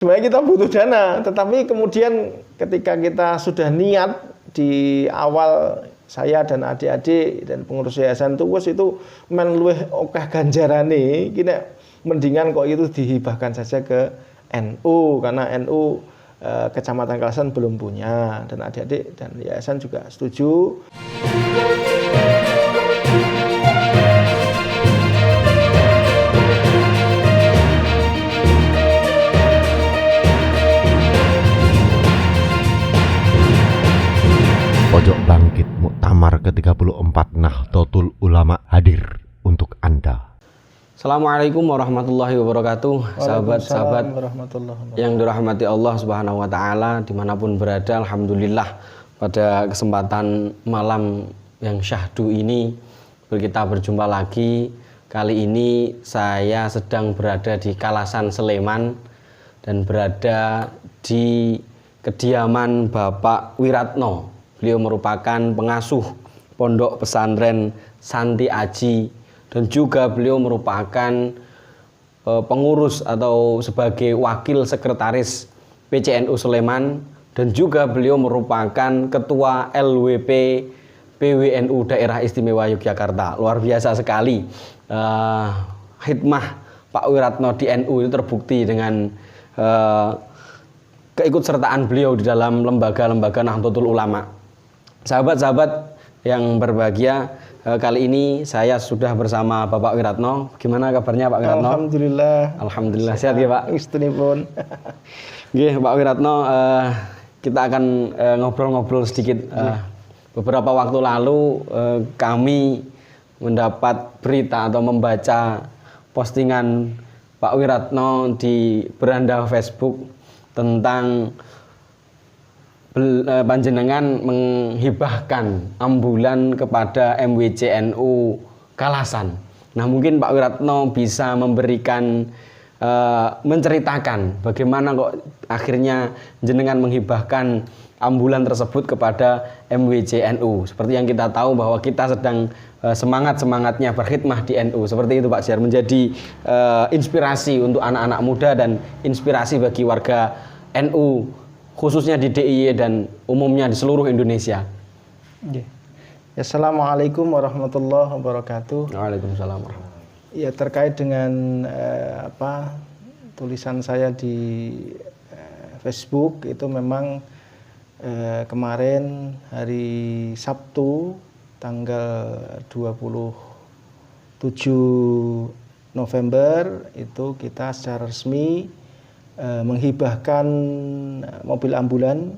Sebenarnya kita butuh dana, tetapi kemudian ketika kita sudah niat di awal, saya dan adik-adik dan pengurus yayasan itu men luwih akeh ganjarane, kita mendingan kok itu dihibahkan saja ke NU, karena NU Kecamatan Kalasan belum punya, dan adik-adik dan yayasan juga setuju. Pojok Bangkit Muktamar ke-34 Nahdlatul Ulama hadir untuk Anda. Assalamualaikum warahmatullahi wabarakatuh. Sahabat-sahabat yang dirahmati Allah Subhanahu wa taala dimanapun berada, alhamdulillah pada kesempatan malam yang syahdu ini kita berjumpa lagi. Kali ini saya sedang berada di Kalasan Sleman dan berada di kediaman Bapak Wiratno. Beliau merupakan pengasuh Pondok Pesantren Santi Aji dan juga beliau merupakan pengurus atau sebagai wakil sekretaris PCNU Sleman, dan juga beliau merupakan ketua LWP PWNU Daerah Istimewa Yogyakarta. Luar biasa sekali khidmah Pak Wiratno di NU itu terbukti dengan keikutsertaan beliau di dalam lembaga-lembaga Nahdlatul Ulama. Sahabat-sahabat yang berbahagia, kali ini saya sudah bersama Bapak Wiratno. Gimana kabarnya Pak Wiratno? Alhamdulillah sehat ya Pak. Istinipun. Nggih, Pak Wiratno, kita akan ngobrol-ngobrol sedikit. Beberapa waktu lalu kami mendapat berita atau membaca postingan Pak Wiratno di beranda Facebook tentang panjenengan menghibahkan ambulan kepada MWCNU Kalasan. Nah, mungkin Pak Wiratno bisa memberikan menceritakan bagaimana kok akhirnya jenengan menghibahkan ambulan tersebut kepada MWCNU. Seperti yang kita tahu bahwa kita sedang semangat-semangatnya berkhidmah di NU. Seperti itu Pak Syar, menjadi inspirasi untuk anak-anak muda dan inspirasi bagi warga NU, khususnya di DIY dan umumnya di seluruh Indonesia. Assalamualaikum warahmatullahi wabarakatuh. Waalaikumsalam. Ya, terkait dengan tulisan saya di Facebook itu memang kemarin hari Sabtu tanggal 27 November itu kita secara resmi menghibahkan mobil ambulan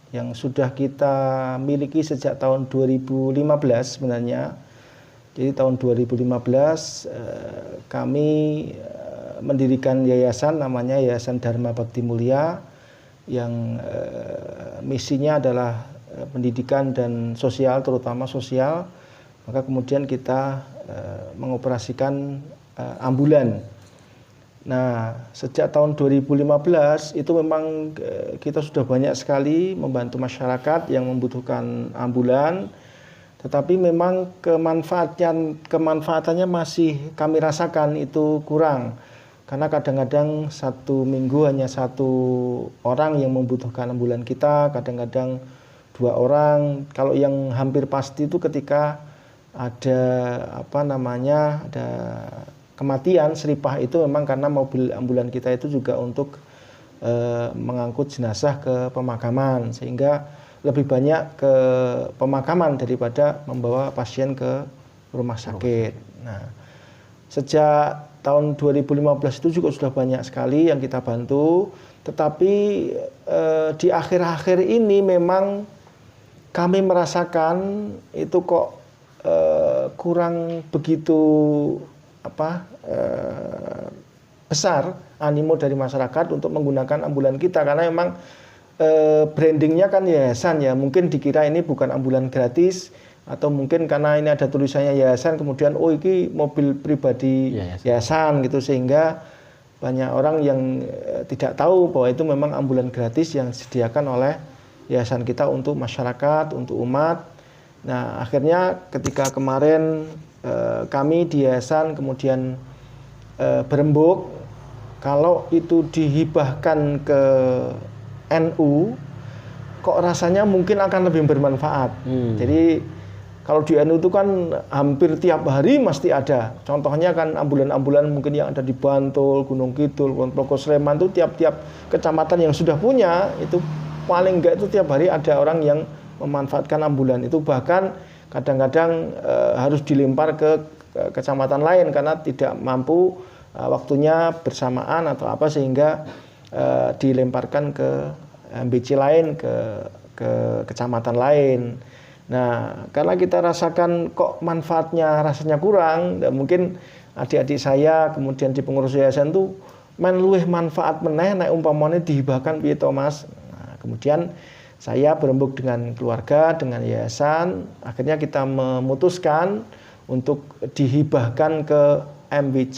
yang sudah kita miliki sejak tahun 2015 sebenarnya. Jadi tahun 2015 kami mendirikan yayasan namanya Yayasan Dharma Bakti Mulia yang misinya adalah pendidikan dan sosial, terutama sosial. Maka kemudian kita mengoperasikan ambulan. Nah, sejak tahun 2015 itu memang kita sudah banyak sekali membantu masyarakat yang membutuhkan ambulan, tetapi memang kemanfaatannya masih kami rasakan itu kurang, karena kadang-kadang satu minggu hanya satu orang yang membutuhkan ambulan kita, kadang-kadang 2 orang. Kalau yang hampir pasti itu ketika ada ada kematian seripah, itu memang karena mobil ambulan kita itu juga untuk mengangkut jenazah ke pemakaman, sehingga lebih banyak ke pemakaman daripada membawa pasien ke rumah sakit. Nah, sejak tahun 2015 itu juga sudah banyak sekali yang kita bantu, tetapi di akhir-akhir ini memang kami merasakan itu kok kurang begitu besar animo dari masyarakat untuk menggunakan ambulan kita, karena memang brandingnya kan yayasan ya, mungkin dikira ini bukan ambulan gratis, atau mungkin karena ini ada tulisannya yayasan kemudian ini mobil pribadi yayasan gitu, sehingga banyak orang yang tidak tahu bahwa itu memang ambulan gratis yang disediakan oleh yayasan kita untuk masyarakat, untuk umat. Nah, akhirnya ketika kemarin kami di yayasan kemudian berembuk kalau itu dihibahkan ke NU, kok rasanya mungkin akan lebih bermanfaat. Jadi kalau di NU itu kan hampir tiap hari mesti ada. Contohnya kan ambulan-ambulan mungkin yang ada di Bantul, Gunung Kidul, Ponorogo, Sleman itu tiap-tiap kecamatan yang sudah punya itu paling enggak itu tiap hari ada orang yang memanfaatkan ambulan. Itu bahkan kadang-kadang harus dilempar ke kecamatan lain karena tidak mampu waktunya bersamaan atau apa sehingga dilemparkan ke MBC lain ke kecamatan lain. Nah, karena kita rasakan kok manfaatnya rasanya kurang, dan mungkin adik-adik saya kemudian di pengurus yayasan itu men luwih manfaat meneh nek umpamane dihibahkan piye to Mas. Nah, kemudian saya berembuk dengan keluarga, dengan yayasan, akhirnya kita memutuskan untuk dihibahkan ke MBC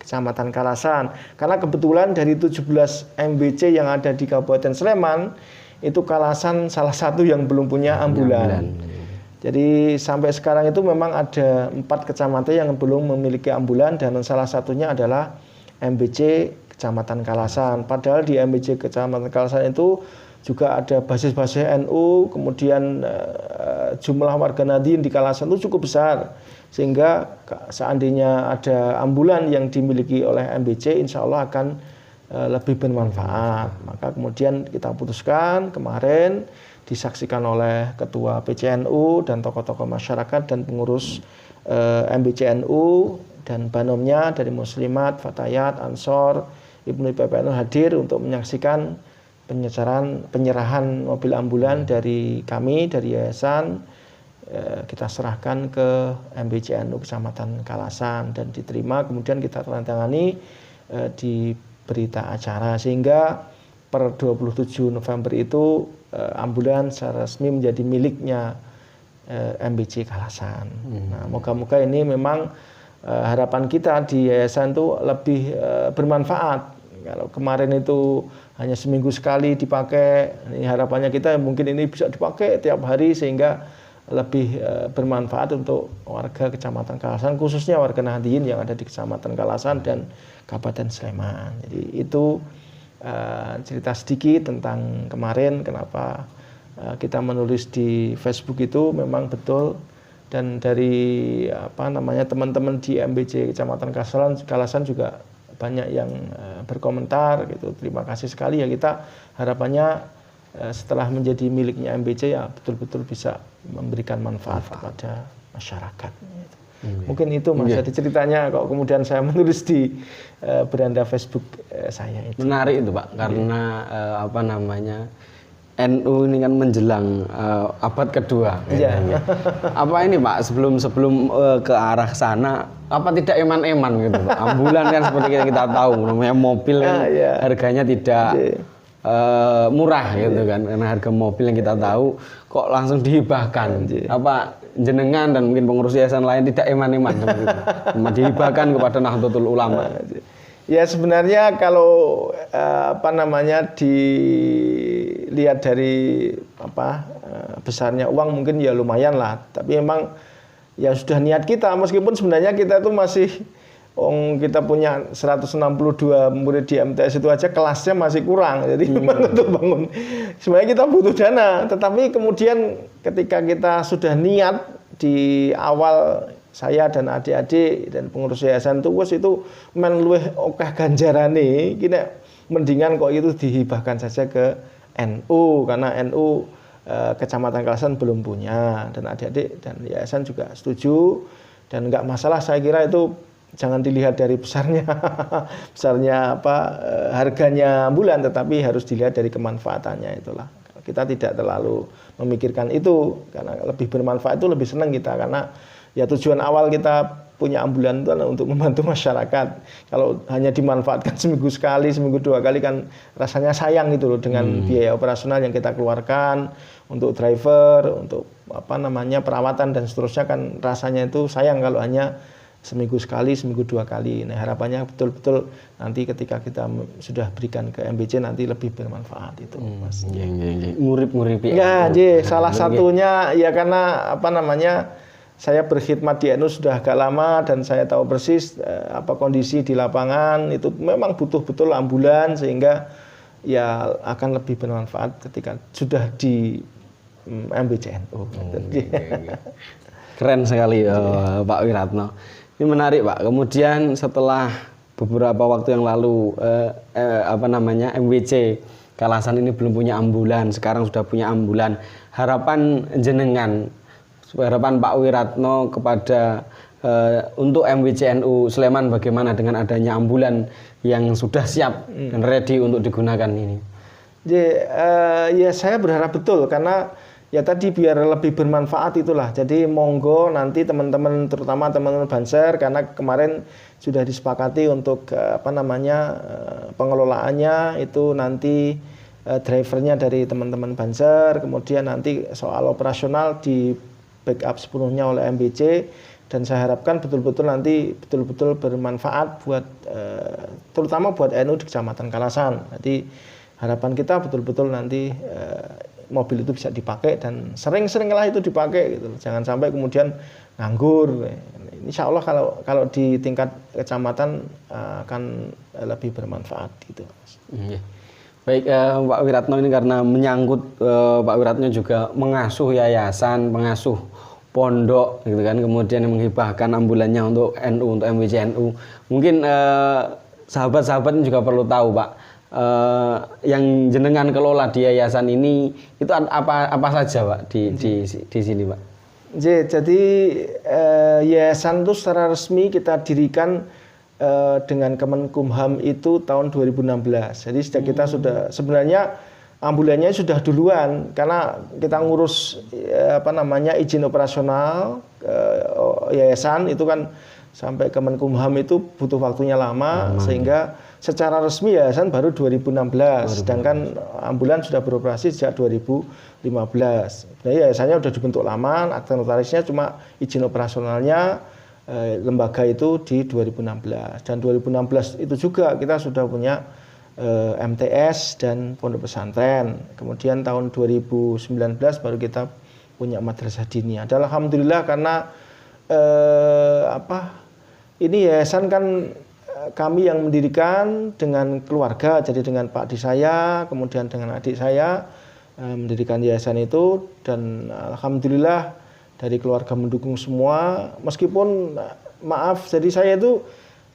Kecamatan Kalasan. Karena kebetulan dari 17 MBC yang ada di Kabupaten Sleman, itu Kalasan salah satu yang belum punya ambulan. Jadi sampai sekarang itu memang ada 4 kecamatan yang belum memiliki ambulan dan salah satunya adalah MBC Kecamatan Kalasan. Padahal di MBC Kecamatan Kalasan itu juga ada basis-basis NU, kemudian jumlah warga Nahdien di Kalasan itu cukup besar. Sehingga seandainya ada ambulan yang dimiliki oleh MBC, insya Allah akan lebih bermanfaat. Maka kemudian kita putuskan kemarin disaksikan oleh Ketua PCNU dan tokoh-tokoh masyarakat dan pengurus MBCNU dan banomnya dari Muslimat, Fatayat, Ansor, Ibnu PPNU hadir untuk menyaksikan penyerahan mobil ambulan dari kami, dari yayasan. Kita serahkan ke MBCNU Kecamatan Kalasan dan diterima, kemudian kita tangani di berita acara sehingga per 27 November itu ambulan secara resmi menjadi miliknya MBC Kalasan. Nah, moga-moga ini memang harapan kita di yayasan itu lebih bermanfaat. Kalau kemarin itu hanya seminggu sekali dipakai, ini harapannya kita mungkin ini bisa dipakai tiap hari sehingga lebih bermanfaat untuk warga Kecamatan Kalasan, khususnya warga Nahdien yang ada di Kecamatan Kalasan dan Kabupaten Sleman. Jadi itu cerita sedikit tentang kemarin kenapa kita menulis di Facebook itu memang betul, dan dari teman-teman di MBC Kecamatan Kalasan juga banyak yang berkomentar gitu. Terima kasih sekali ya, kita harapannya setelah menjadi miliknya MBC ya betul-betul bisa memberikan manfaat kepada masyarakat. Mungkin itu Mas, jadi ceritanya kok kemudian saya menulis di beranda Facebook saya itu. Menarik itu Pak, karena NU ini kan menjelang abad kedua. Iya. Apa ini Pak, sebelum ke arah sana, apa tidak eman-eman gitu Pak? Ambulan kan seperti kita tahu, namanya mobil kan harganya tidak murah gitu kan, karena harga mobil yang kita tahu kok langsung dihibahkan. Apa jenengan dan mungkin pengurus yayasan lain tidak eman-eman gitu, dihibahkan kepada Nahdlatul Ulama? Ya sebenarnya kalau dilihat dari besarnya uang mungkin ya lumayan lah, tapi memang ya sudah niat kita, meskipun sebenarnya kita itu masih kita punya 162 murid di MTS itu aja kelasnya masih kurang, jadi memang untuk bangun sebenarnya kita butuh dana, tetapi kemudian ketika kita sudah niat di awal, saya dan adik-adik dan pengurus yayasan itu men luwih akeh ganjarane iki nek mendingan kok itu dihibahkan saja ke NU, karena NU Kecamatan Kalasan belum punya, dan adik-adik dan yayasan juga setuju, dan enggak masalah. Saya kira itu jangan dilihat dari besarnya harganya bulan, tetapi harus dilihat dari kemanfaatannya. Itulah, kita tidak terlalu memikirkan itu, karena lebih bermanfaat itu lebih senang kita, karena ya tujuan awal kita punya ambulan itu adalah untuk membantu masyarakat. Kalau hanya dimanfaatkan seminggu sekali, seminggu 2 kali kan rasanya sayang gitu loh, dengan biaya operasional yang kita keluarkan untuk driver, untuk perawatan dan seterusnya, kan rasanya itu sayang kalau hanya seminggu sekali, seminggu 2 kali. Nah, harapannya betul-betul nanti ketika kita sudah berikan ke MBC nanti lebih bermanfaat itu, Mas. Ngurip-nguripi. Ya, salah satunya ya karena saya berkhidmat di NU sudah agak lama dan saya tahu persis apa kondisi di lapangan itu memang butuh betul ambulan sehingga ya akan lebih bermanfaat ketika sudah di MBCNU. Keren sekali Pak Wiratno. Ini menarik Pak. Kemudian setelah beberapa waktu yang lalu MWC Kalasan ini belum punya ambulan, sekarang sudah punya ambulan. Harapan jenengan, harapan Pak Wiratno kepada untuk MWCNU Sleman bagaimana dengan adanya ambulan yang sudah siap dan ready untuk digunakan ini? Ya saya berharap betul karena ya tadi biar lebih bermanfaat itulah. Jadi monggo nanti teman-teman terutama teman-teman Banser karena kemarin sudah disepakati untuk pengelolaannya itu nanti drivernya dari teman-teman Banser, kemudian nanti soal operasional di backup sepenuhnya oleh MBC dan saya harapkan betul-betul nanti betul-betul bermanfaat buat terutama buat NU di Kecamatan Kalasan. Jadi harapan kita betul-betul nanti mobil itu bisa dipakai dan sering-seringlah itu dipakai gitu. Jangan sampai kemudian nganggur. Insya Allah kalau di tingkat kecamatan akan lebih bermanfaat gitu. Baik Pak Wiratno, ini karena menyangkut Pak Wiratno juga mengasuh yayasan, mengasuh pondok gitu kan, kemudian menghibahkan ambulannya untuk NU, untuk MWCNU. Mungkin sahabat-sahabat juga perlu tahu Pak, yang jenengan kelola di yayasan ini itu apa saja Pak di sini Pak? Jadi yayasan itu secara resmi kita dirikan dengan Kemenkumham itu tahun 2016. Jadi kita sudah sebenarnya ambulannya sudah duluan karena kita ngurus izin operasional yayasan itu kan sampai Kemenkumham itu butuh waktunya lama sehingga secara resmi yayasan baru 2016 sedangkan ambulan sudah beroperasi sejak 2015. Nah, yayasannya sudah dibentuk lama, akta notarisnya cuma izin operasionalnya lembaga itu di 2016 dan 2016 itu juga kita sudah punya MTS dan pondok pesantren. Kemudian tahun 2019 baru kita punya madrasah diniyah. Alhamdulillah karena ini yayasan kan kami yang mendirikan dengan keluarga, jadi dengan Pak Di saya, kemudian dengan adik saya mendirikan yayasan itu dan alhamdulillah dari keluarga mendukung semua. Meskipun maaf, jadi saya itu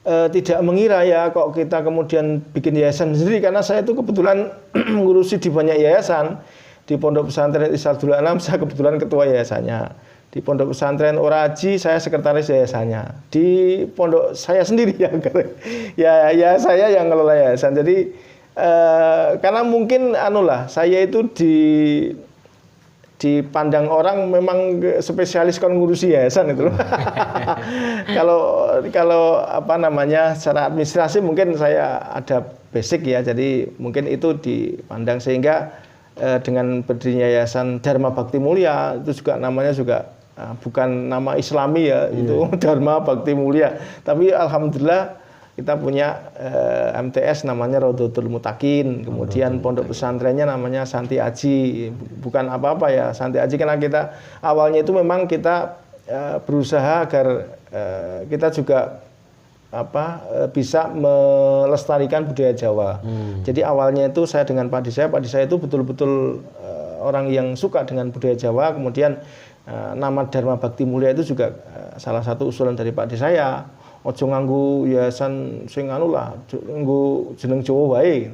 tidak mengira ya kok kita kemudian bikin yayasan sendiri karena saya itu kebetulan ngurusi di banyak yayasan. Di Pondok Pesantren Irsyadul Anam saya kebetulan ketua yayasannya. Di Pondok Pesantren Oraji saya sekretaris yayasannya. Di pondok saya sendiri ya saya yang ngelola yayasan. Jadi karena mungkin saya itu dipandang orang memang spesialis kon ngurusi yayasan itu. Kalau secara administrasi mungkin saya ada basic ya. Jadi mungkin itu dipandang sehingga dengan berdirinya yayasan Dharma Bakti Mulia itu juga namanya juga bukan nama Islami ya, itu Dharma Bakti Mulia. Tapi alhamdulillah kita punya MTS namanya Raudhatul Mutakin, kemudian pondok pesantrennya namanya Santi Aji. Bukan apa-apa ya, Santi Aji karena kita awalnya itu memang kita berusaha agar kita juga bisa melestarikan budaya Jawa. Jadi awalnya itu saya dengan Pak Di saya itu betul-betul orang yang suka dengan budaya Jawa. Kemudian nama Dharma Bakti Mulia itu juga salah satu usulan dari Pak Di saya. Ojo nganggu yayasan sing nganggu jeneng Jawa wae.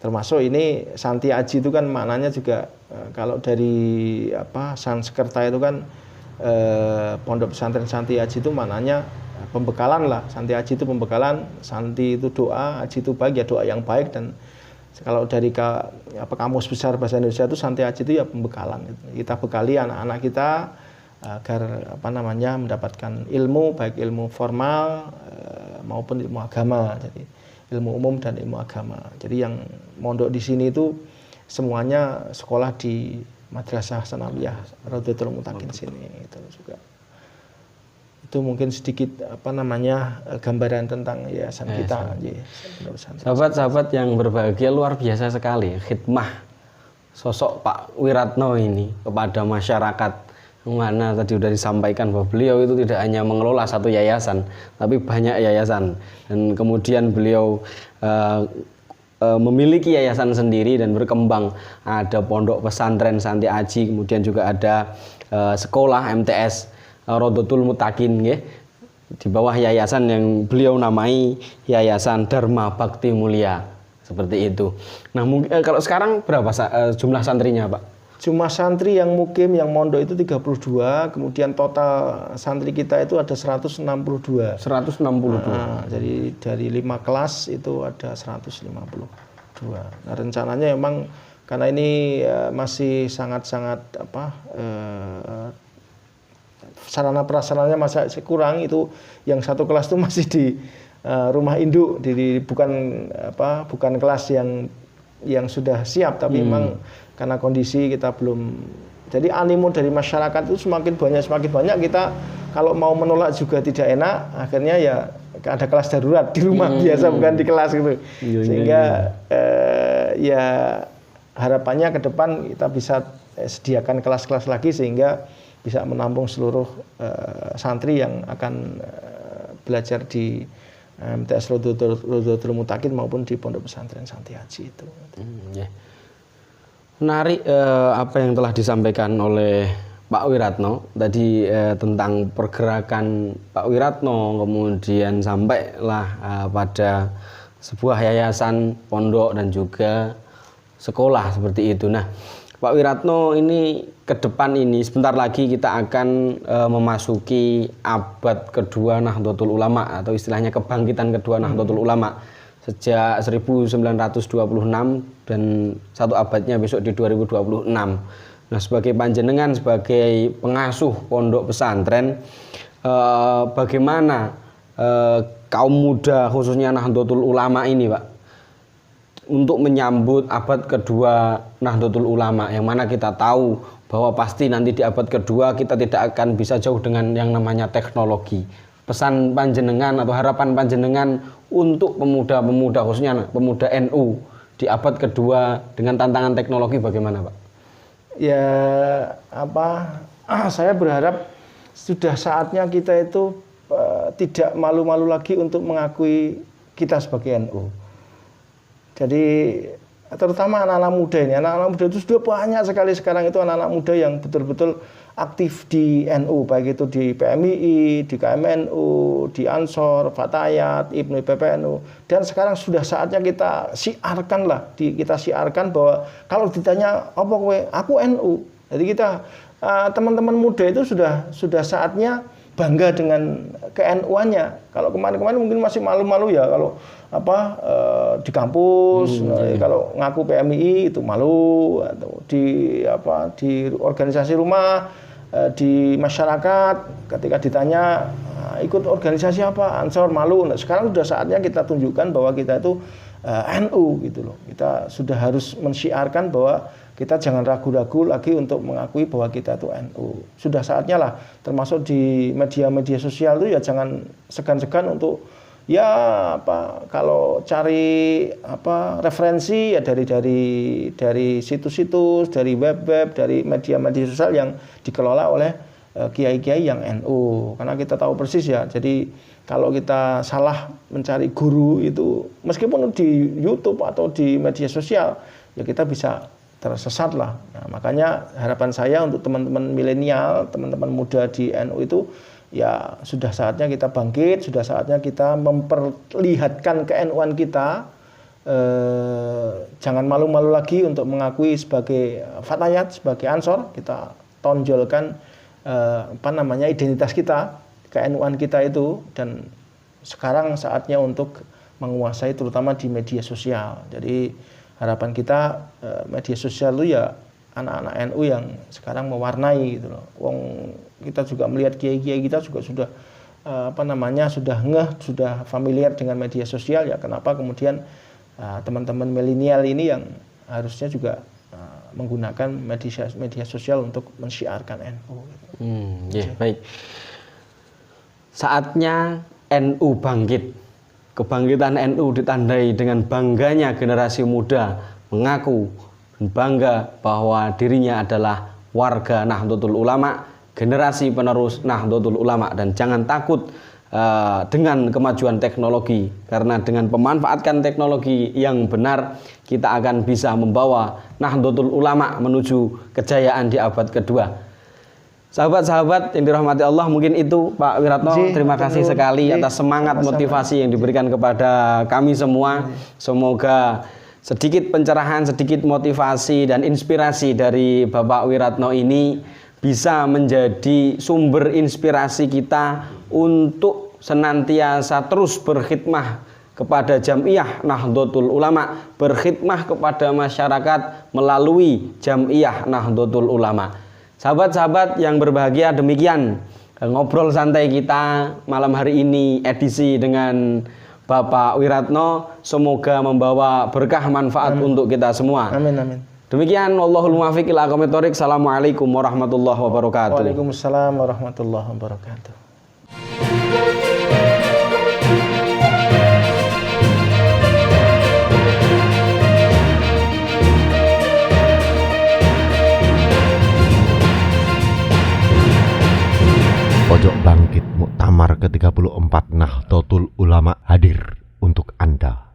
Termasuk ini Santi Aji itu kan maknanya juga kalau dari Sanskerta itu kan pondok pesantren Santi Aji itu maknanya pembekalan lah. Santi Aji itu pembekalan, Santi itu doa, Aji itu baik ya doa yang baik. Dan kalau dari kamus besar bahasa Indonesia itu Santi Aji itu ya pembekalan. Kita bekali anak-anak kita agar mendapatkan ilmu baik ilmu formal maupun ilmu agama. Jadi ilmu umum dan ilmu agama. Jadi yang mondok di sini itu semuanya sekolah di Madrasah Sanawiyah Raudhatul Mutakin sini itu juga. Itu mungkin sedikit gambaran tentang yayasan kita. Sahabat-sahabat yang berbahagia, luar biasa sekali khidmah sosok Pak Wiratno ini kepada masyarakat Mana tadi sudah disampaikan bahwa beliau itu tidak hanya mengelola satu yayasan, tapi banyak yayasan. Dan kemudian beliau memiliki yayasan sendiri dan berkembang. Ada pondok pesantren Santi Aji, kemudian juga ada sekolah MTS Rodotul Mutakin, ya, di bawah yayasan yang beliau namai Yayasan Dharma Bakti Mulia, seperti itu. Nah, kalau sekarang berapa jumlah santrinya, Pak? Jumlah santri yang mukim, yang mondok itu 32, kemudian total santri kita itu ada 162. 162. Jadi dari 5 kelas itu ada 152. Nah, rencananya memang karena ini masih sangat-sangat sarana prasarananya masih kurang, itu yang satu kelas itu masih di rumah induk, bukan kelas yang sudah siap, tapi memang karena kondisi kita belum, jadi animo dari masyarakat itu semakin banyak, kita kalau mau menolak juga tidak enak, akhirnya ya ada kelas darurat di rumah biasa, bukan di kelas gitu. Sehingga ya harapannya ke depan kita bisa sediakan kelas-kelas lagi sehingga bisa menampung seluruh santri yang akan belajar di MTS Rodotul Mutakin maupun di Pondok Pesantren Santi Aji itu. Menarik apa yang telah disampaikan oleh Pak Wiratno tadi tentang pergerakan Pak Wiratno, kemudian sampailah pada sebuah yayasan, pondok dan juga sekolah seperti itu. Nah, Pak Wiratno ini ke depan ini sebentar lagi kita akan memasuki abad kedua Nahdlatul Ulama atau istilahnya kebangkitan kedua Nahdlatul Ulama. Sejak 1926 dan satu abadnya besok di 2026. Nah, sebagai panjenengan, sebagai pengasuh pondok pesantren, bagaimana kaum muda khususnya Nahdlatul Ulama ini, Pak, untuk menyambut abad kedua Nahdlatul Ulama, yang mana kita tahu bahwa pasti nanti di abad kedua kita tidak akan bisa jauh dengan yang namanya teknologi. Pesan panjenengan atau harapan panjenengan untuk pemuda-pemuda khususnya pemuda NU di abad kedua dengan tantangan teknologi bagaimana, Pak? Ya saya berharap sudah saatnya kita itu tidak malu-malu lagi untuk mengakui kita sebagai NU. Jadi terutama anak-anak muda ini, anak-anak muda itu sudah banyak sekali sekarang itu anak-anak muda yang betul-betul aktif di NU, baik itu di PMII, di KMNU, di Ansor, Fatayat, Ibnu PPNU. Dan sekarang sudah saatnya kita siarkan bahwa kalau ditanya apa kowe, aku NU. Jadi kita teman-teman muda itu sudah saatnya bangga dengan ke-NU-annya. Kalau kemarin-kemarin mungkin masih malu-malu ya kalau di kampus, kalau ngaku PMII itu malu, atau di organisasi rumah, di masyarakat ketika ditanya ikut organisasi apa, Ansor, malu. Nah, sekarang sudah saatnya kita tunjukkan bahwa kita itu NU gitu loh. Kita sudah harus mensyiarkan bahwa kita jangan ragu-ragu lagi untuk mengakui bahwa kita itu NU. Sudah saatnya lah, termasuk di media-media sosial itu ya jangan segan-segan untuk kalau cari referensi ya dari situs-situs, dari web-web, dari media-media sosial yang dikelola oleh kiai-kiai yang NU. Karena kita tahu persis ya. Jadi kalau kita salah mencari guru itu meskipun di YouTube atau di media sosial ya kita bisa tersesat lah. Nah, makanya harapan saya untuk teman-teman milenial, teman-teman muda di NU itu ya sudah saatnya kita bangkit, sudah saatnya kita memperlihatkan ke-NU-an kita. Jangan malu-malu lagi untuk mengakui sebagai Fatayat, sebagai Ansor. Kita tonjolkan identitas kita, ke-NU-an kita itu. Dan sekarang saatnya untuk menguasai terutama di media sosial. Jadi harapan kita media sosial itu ya anak-anak NU yang sekarang mewarnai gitu loh. Kita juga melihat kiai-kiai kita juga sudah sudah familiar dengan media sosial ya. Kenapa kemudian teman-teman milenial ini yang harusnya juga menggunakan media sosial untuk mensyiarkan NU. Baik. Saatnya NU bangkit. Kebangkitan NU ditandai dengan bangganya generasi muda mengaku dan bangga bahwa dirinya adalah warga Nahdlatul Ulama, generasi penerus Nahdlatul Ulama, dan jangan takut dengan kemajuan teknologi, karena dengan memanfaatkan teknologi yang benar kita akan bisa membawa Nahdlatul Ulama menuju kejayaan di abad kedua. Sahabat-sahabat yang dirahmati Allah, mungkin itu Pak Wiratno. Terima kasih sekali atas semangat motivasi yang diberikan kepada kami semua. Semoga sedikit pencerahan, sedikit motivasi dan inspirasi dari Bapak Wiratno ini bisa menjadi sumber inspirasi kita untuk senantiasa terus berkhidmah kepada Jam'iyah Nahdlatul Ulama, berkhidmah kepada masyarakat melalui Jam'iyah Nahdlatul Ulama. Sahabat-sahabat yang berbahagia, demikian ngobrol santai kita malam hari ini edisi dengan Bapak Wiratno. Semoga membawa berkah manfaat untuk kita semua. Amin, amin. Demikian, wallahul muwaffiq ila aqwamit thoriq. Assalamualaikum warahmatullahi wabarakatuh. Waalaikumsalam warahmatullahi wabarakatuh. Pojok Bangkit Muktamar ke-34 Nahdlatul Ulama hadir untuk Anda.